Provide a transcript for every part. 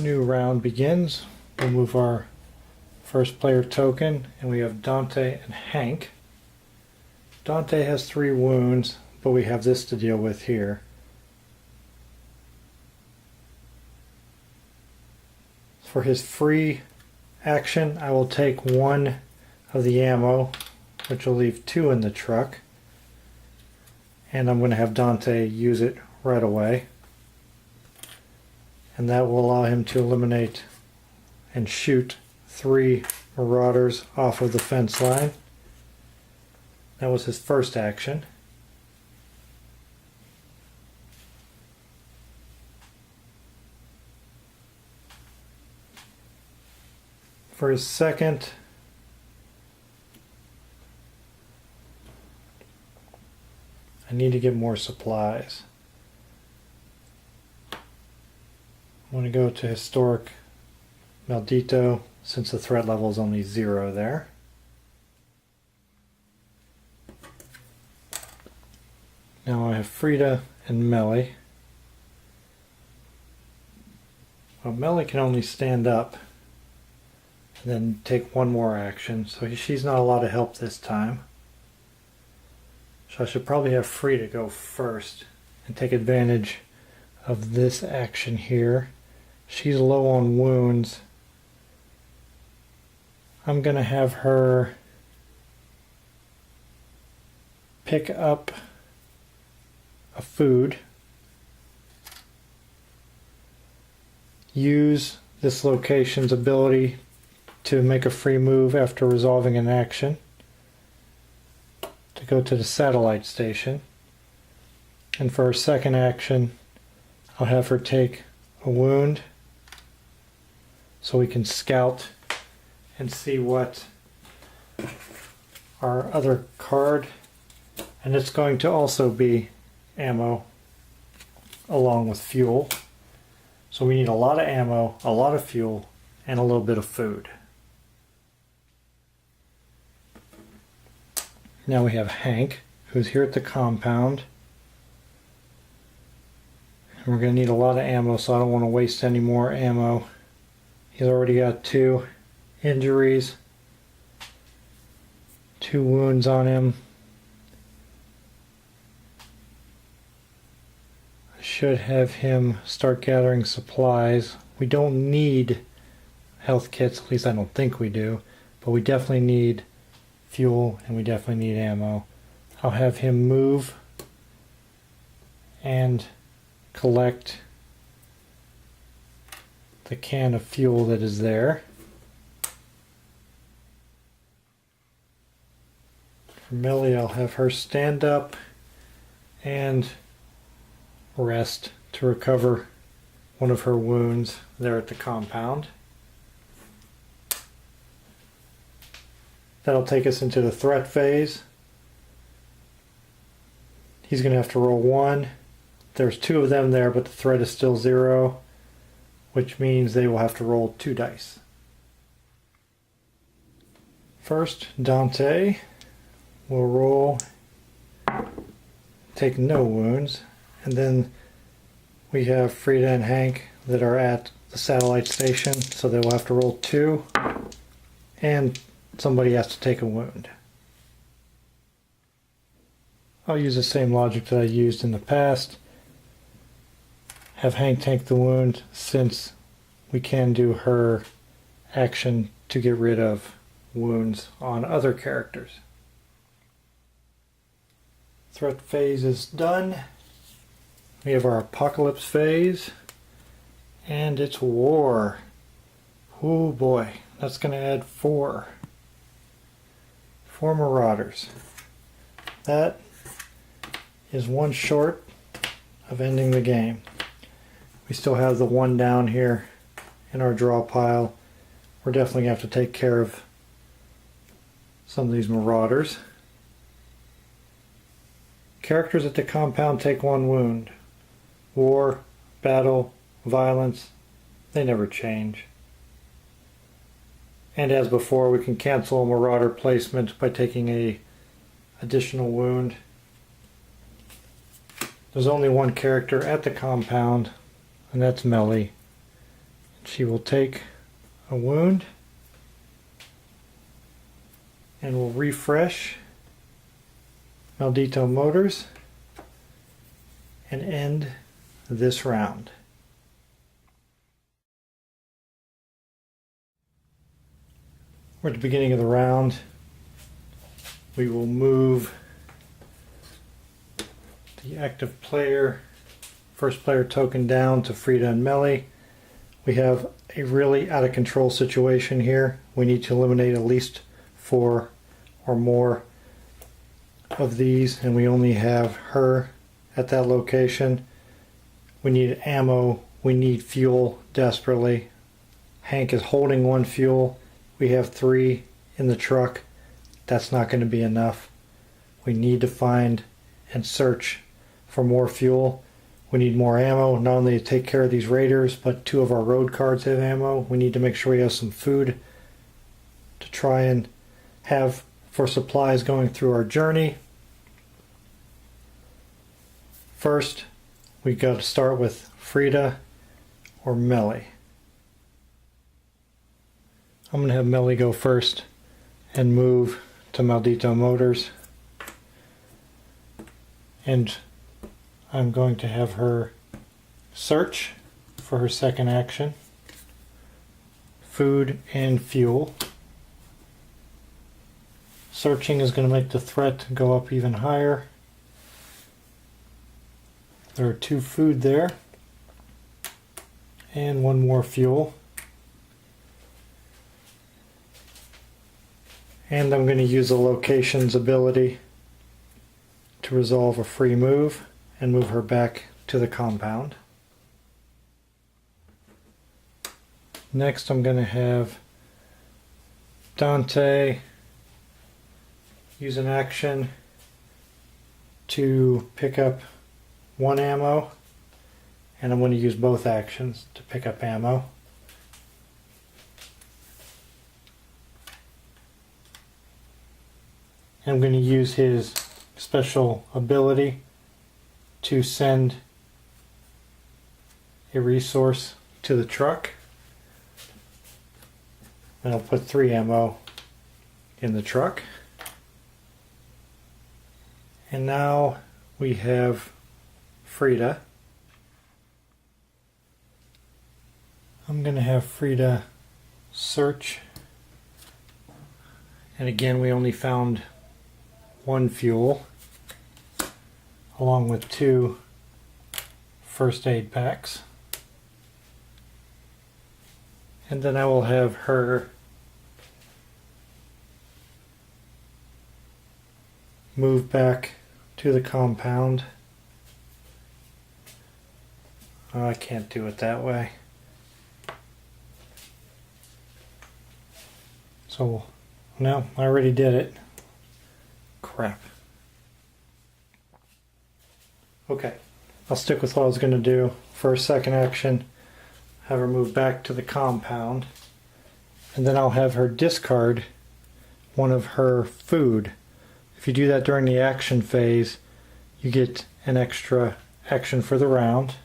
new round begins. We'll move our first player token, and we have Dante and Hank. Dante has 3 wounds, but we have this to deal with here. For his free action, I will take 1 of the ammo, which will leave 2 in the truck. And I'm going to have Dante use it right away. And that will allow him to eliminate and shoot 3 marauders off of the fence line. That was his first action. For his second, I need to get more supplies. I'm going to go to Historic Maldito, since the threat level is only 0 there. Now I have Frida and Melly. Well, Melly can only stand up and then take 1 more action, so she's not a lot of help this time. So I should probably have Frida go first and take advantage of this action here. She's low on wounds. I'm going to have her pick up a food, use this location's ability to make a free move after resolving an action to go to the satellite station, and for her second action I'll have her take a wound so we can scout and see what our other card, and it's going to also be ammo along with fuel. So we need a lot of ammo, a lot of fuel, and a little bit of food. Now we have Hank, who's here at the compound. And we're going to need a lot of ammo, so I don't want to waste any more ammo. He's already got 2 injuries, 2 wounds on him. I should have him start gathering supplies. We don't need health kits, at least I don't think we do, but we definitely need fuel and we definitely need ammo. I'll have him move and collect the can of fuel that is there. For Millie, I'll have her stand up and rest to recover 1 of her wounds there at the compound. That'll take us into the threat phase. He's going to have to roll 1. There's 2 of them there, but the threat is still 0, which means they will have to roll 2 dice. First, Dante will roll, take no wounds, and then we have Frida and Hank that are at the satellite station, so they will have to roll 2, and somebody has to take a wound. I'll use the same logic that I used in the past. Have Hank take the wound, since we can do her action to get rid of wounds on other characters. Threat phase is done. We have our apocalypse phase, and it's war. Oh boy, that's going to add 4 marauders. That is 1 short of ending the game. We still have the 1 down here in our draw pile. We're definitely going to have to take care of some of these marauders. Characters at the compound take 1 wound. War, battle, violence, they never change. And as before, we can cancel a marauder placement by taking a additional wound. There's only 1 character at the compound, and that's Melly. she will take a wound and will refresh Maldito Motors and end this round. We're at the beginning of the round. We will move the active player, first player token down to Frida and Melly. We have a really out of control situation here. We need to eliminate at least 4 or more of these, and we only have her at that location. We need ammo, we need fuel desperately. Hank is holding 1 fuel. We have 3 in the truck. That's not going to be enough. We need to find and search for more fuel. We need more ammo, not only to take care of these raiders, but 2 of our road cards have ammo. We need to make sure we have some food to try and have for supplies going through our journey. First, we got to start with Frida or Melly. I'm going to have Melly go first and move to Maldito Motors. And I'm going to have her search for her second action. Food and fuel. Searching is going to make the threat go up even higher. There are 2 food there. And 1 more fuel. And I'm going to use the locations ability to resolve a free move and move her back to the compound. Next I'm going to have Dante use an action to pick up 1 ammo, and I'm going to use both actions to pick up ammo. I'm going to use his special ability to send a resource to the truck. And I'll put 3 ammo in the truck. And now we have Frida. I'm going to have Frida search. And again, we only found 1 fuel, along with 2 first aid packs. And then I will have her move back to the compound. Oh, I can't do it that way. So, no, I already did it. Crap. Okay, I'll stick with what I was going to do. For a second action, have her move back to the compound, and then I'll have her discard 1 of her food. If you do that during the action phase, you get an extra action for the round,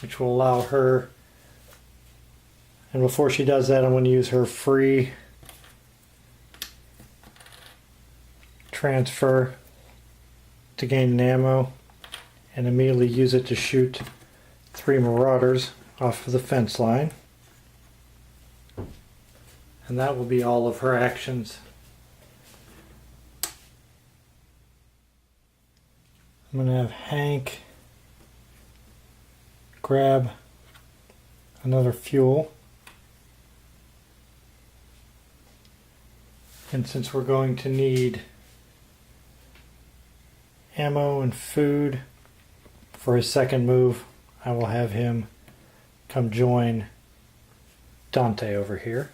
which will allow her, and before she does that, I'm going to use her free transfer to gain an ammo and immediately use it to shoot 3 marauders off of the fence line. And that will be all of her actions. I'm going to have Hank grab another fuel. And since we're going to need ammo and food for his second move, I will have him come join Dante over here.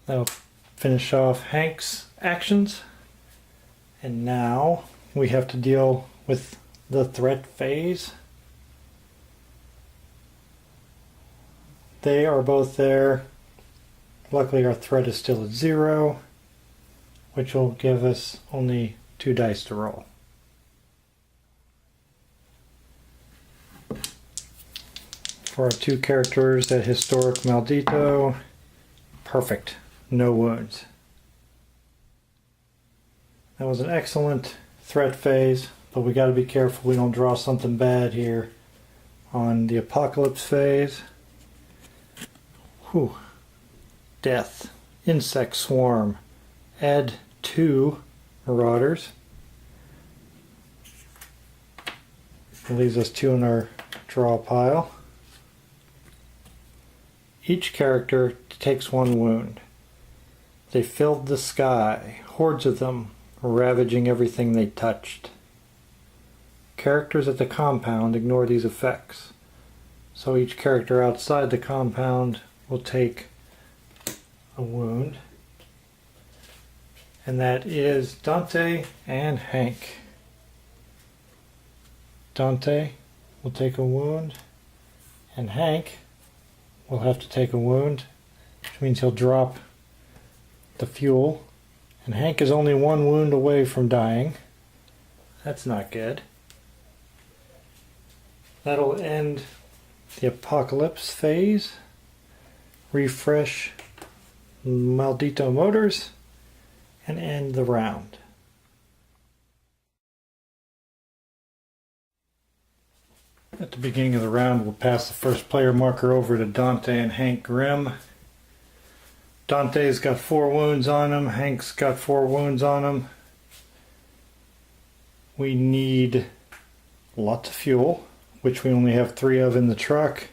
That'll finish off Hank's actions. And now we have to deal with the threat phase. They are both there. Luckily our threat is still at 0, which will give us only 2 dice to roll. For our two characters, that historic maldito, perfect, no wounds. That was an excellent threat phase, but we got to be careful we don't draw something bad here on the apocalypse phase. Whew. Death, insect swarm, add 2 marauders. It leaves us 2 in our draw pile. Each character takes 1 wound. They filled the sky, hordes of them, ravaging everything they touched. Characters at the compound ignore these effects, so each character outside the compound will take a wound, and that is Dante and Hank. Dante will take a wound, and Hank will have to take a wound, which means he'll drop the fuel. And Hank is only 1 wound away from dying. That's not good. That'll end the apocalypse phase. Refresh Maldito Motors and end the round. At the beginning of the round, we'll pass the first player marker over to Dante and Hank Grimm. Dante's got 4 wounds on him. Hank's got 4 wounds on him. We need lots of fuel, which we only have 3 of in the truck.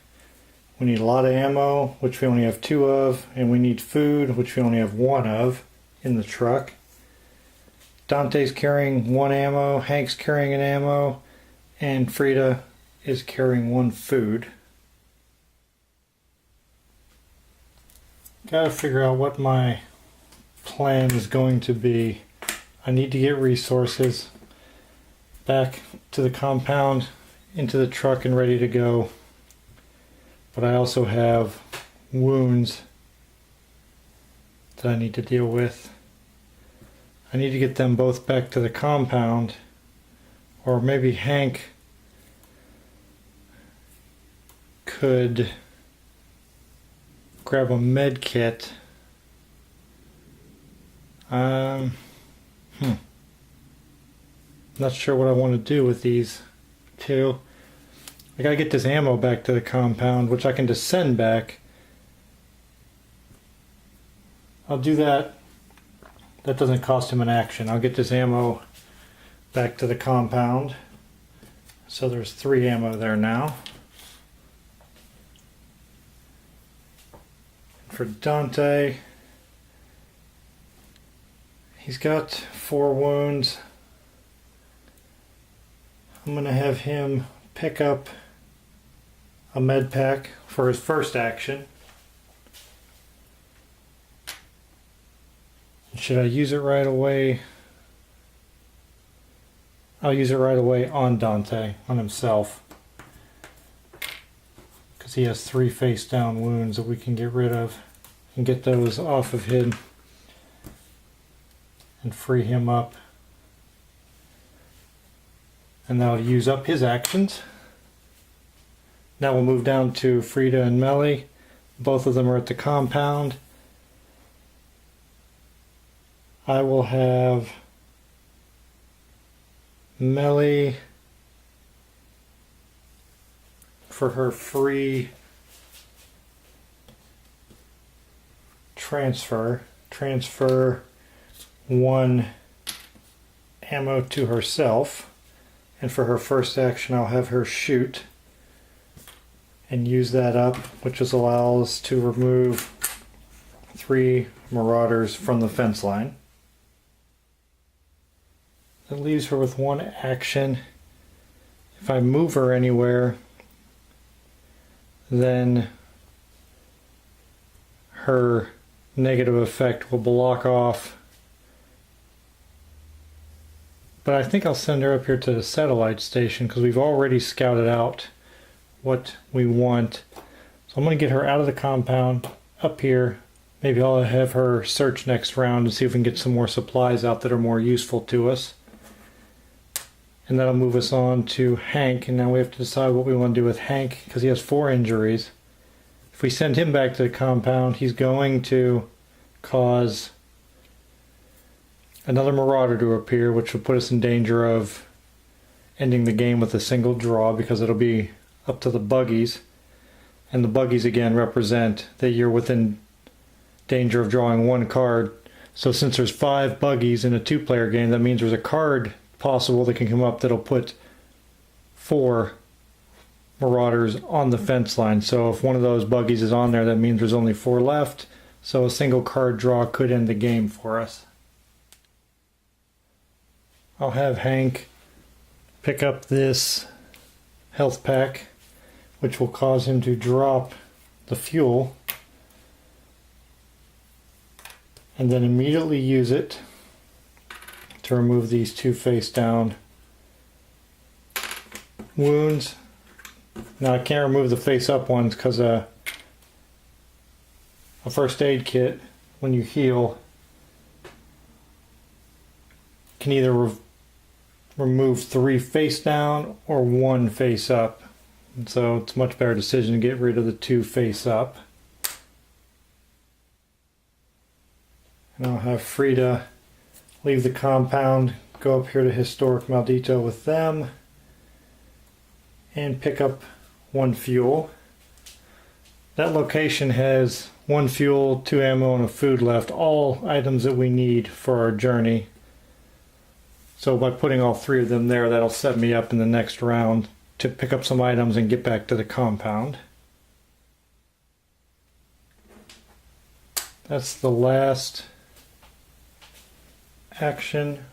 We need a lot of ammo, which we only have 2 of. And we need food, which we only have 1 of in the truck. Dante's carrying 1 ammo. Hank's carrying an ammo. And Frida is carrying 1 food. Gotta figure out what my plan is going to be. I need to get resources back to the compound, into the truck and ready to go. But I also have wounds that I need to deal with. I need to get them both back to the compound, or maybe Hank could grab a med kit. Not sure what I want to do with these 2. I gotta get this ammo back to the compound, which I can just send back. I'll do that. That doesn't cost him an action. I'll get this ammo back to the compound. So there's 3 ammo there now. For Dante, he's got 4 wounds. I'm going to have him pick up a med pack for his first action. Should I use it right away? I'll use it right away on Dante, on himself. Because he has 3 face down wounds that we can get rid of and get those off of him and free him up. And that'll use up his actions. Now we'll move down to Frida and Melly. Both of them are at the compound. I will have Melly for her free transfer 1 ammo to herself, and for her first action I'll have her shoot and use that up, which just allows us to remove 3 marauders from the fence line. That leaves her with 1 action. If I move her anywhere, then her negative effect will block off. But I think I'll send her up here to the satellite station because we've already scouted out what we want. So I'm going to get her out of the compound, up here. Maybe I'll have her search next round and see if we can get some more supplies out that are more useful to us. And that'll move us on to Hank. And now we have to decide what we want to do with Hank because he has 4 injuries. If we send him back to the compound, he's going to cause another marauder to appear, which will put us in danger of ending the game with a single draw because it'll be up to the buggies. And the buggies again represent that you're within danger of drawing 1 card. So since there's 5 buggies in a 2-player game, that means there's a card possible that can come up that'll put 4 marauders on the fence line. So if one of those buggies is on there, that means there's only 4 left. So a single card draw could end the game for us. I'll have Hank pick up this health pack, which will cause him to drop the fuel, and then immediately use it to remove these 2 face down wounds. Now I can't remove the face up ones because a first aid kit, when you heal, can either remove 3 face down or 1 face up. And so it's a much better decision to get rid of the 2 face up. And I'll have Frida leave the compound, go up here to Historic Maldito with them, and pick up 1 fuel. That location has 1 fuel, 2 ammo, and a food left. All items that we need for our journey. So by putting all 3 of them there, that'll set me up in the next round to pick up some items and get back to the compound. That's the last action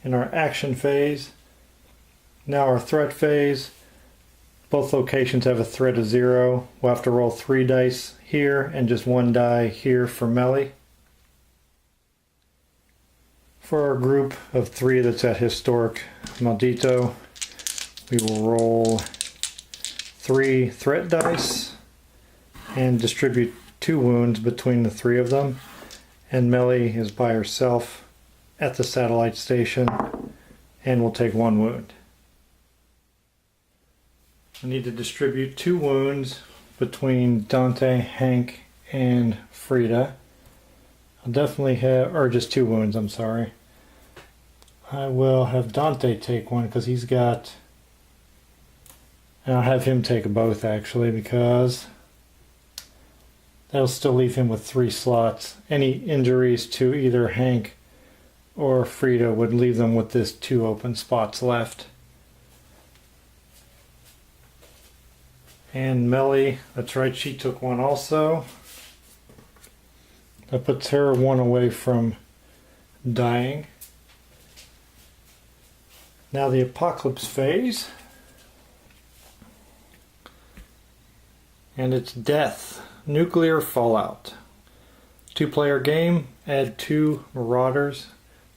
in our action phase. Now our threat phase. Both locations have a threat of 0. We'll have to roll 3 dice here and just 1 die here for melee. For our group of 3 that's at Historic Maldito, we will roll 3 threat dice and distribute 2 wounds between the 3 of them. And Melly is by herself at the satellite station and will take 1 wound. I need to distribute 2 wounds between Dante, Hank, and Frida. I'll definitely have, or just 2 wounds, I'm sorry. I will have Dante take 1 because he's got, and I'll have him take both actually because that'll still leave him with 3 slots. Any injuries to either Hank or Frida would leave them with this 2 open spots left. And Melly, that's right, she took 1 also. That puts her 1 away from dying. Now the apocalypse phase. And it's death. Nuclear fallout. 2-player game. Add 2 marauders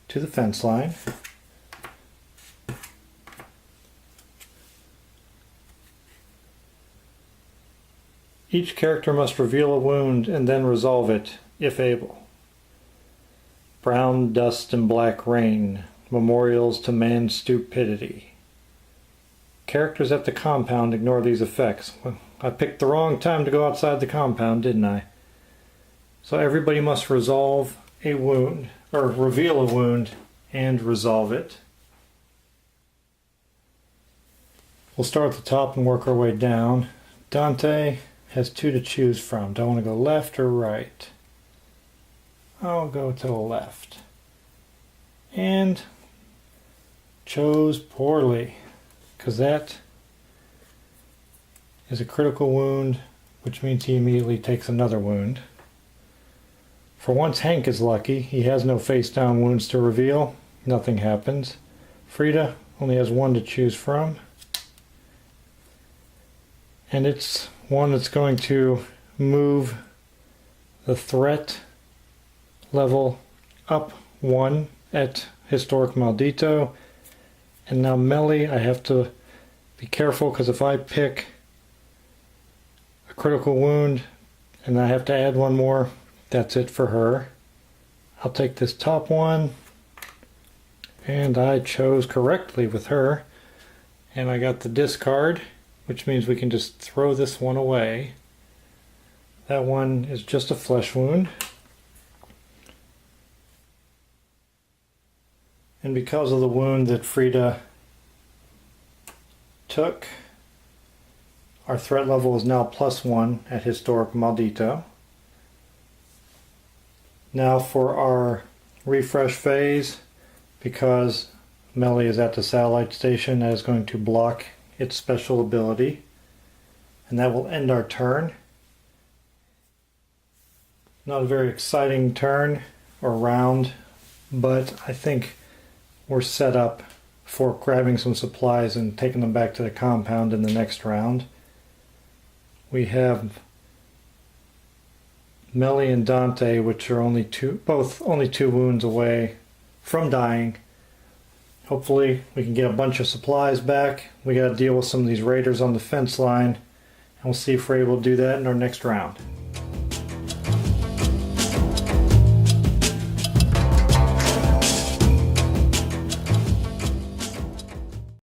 to the fence line. Each character must reveal a wound and then resolve it, if able. Brown dust and black rain. Memorials to man's stupidity. Characters at the compound ignore these effects. Well, I picked the wrong time to go outside the compound, didn't I? So everybody must resolve a wound, or reveal a wound and resolve it. We'll start at the top and work our way down. Dante has 2 to choose from. Do I want to go left or right? I'll go to the left. And chose poorly, because that is a critical wound, which means he immediately takes another wound. For once Hank is lucky, he has no face down wounds to reveal. Nothing happens. Frida only has 1 to choose from. And it's one that's going to move the threat level up 1 at Historic Maldito. And now Melly, I have to be careful because if I pick a critical wound and I have to add 1 more, that's it for her. I'll take this top one And I chose correctly with her. And I got the discard, which means we can just throw this one away. That one is just a flesh wound. And because of the wound that Frida took, our threat level is now +1 at Historic Maldito. Now for our refresh phase, because Melly is at the satellite station, that is going to block its special ability. And that will end our turn. Not a very exciting turn or round, but I think we're set up for grabbing some supplies and taking them back to the compound in the next round. We have Melly and Dante, which are both only two wounds away from dying. Hopefully we can get a bunch of supplies back. We got to deal with some of these raiders on the fence line, and we'll see if we're able to do that in our next round.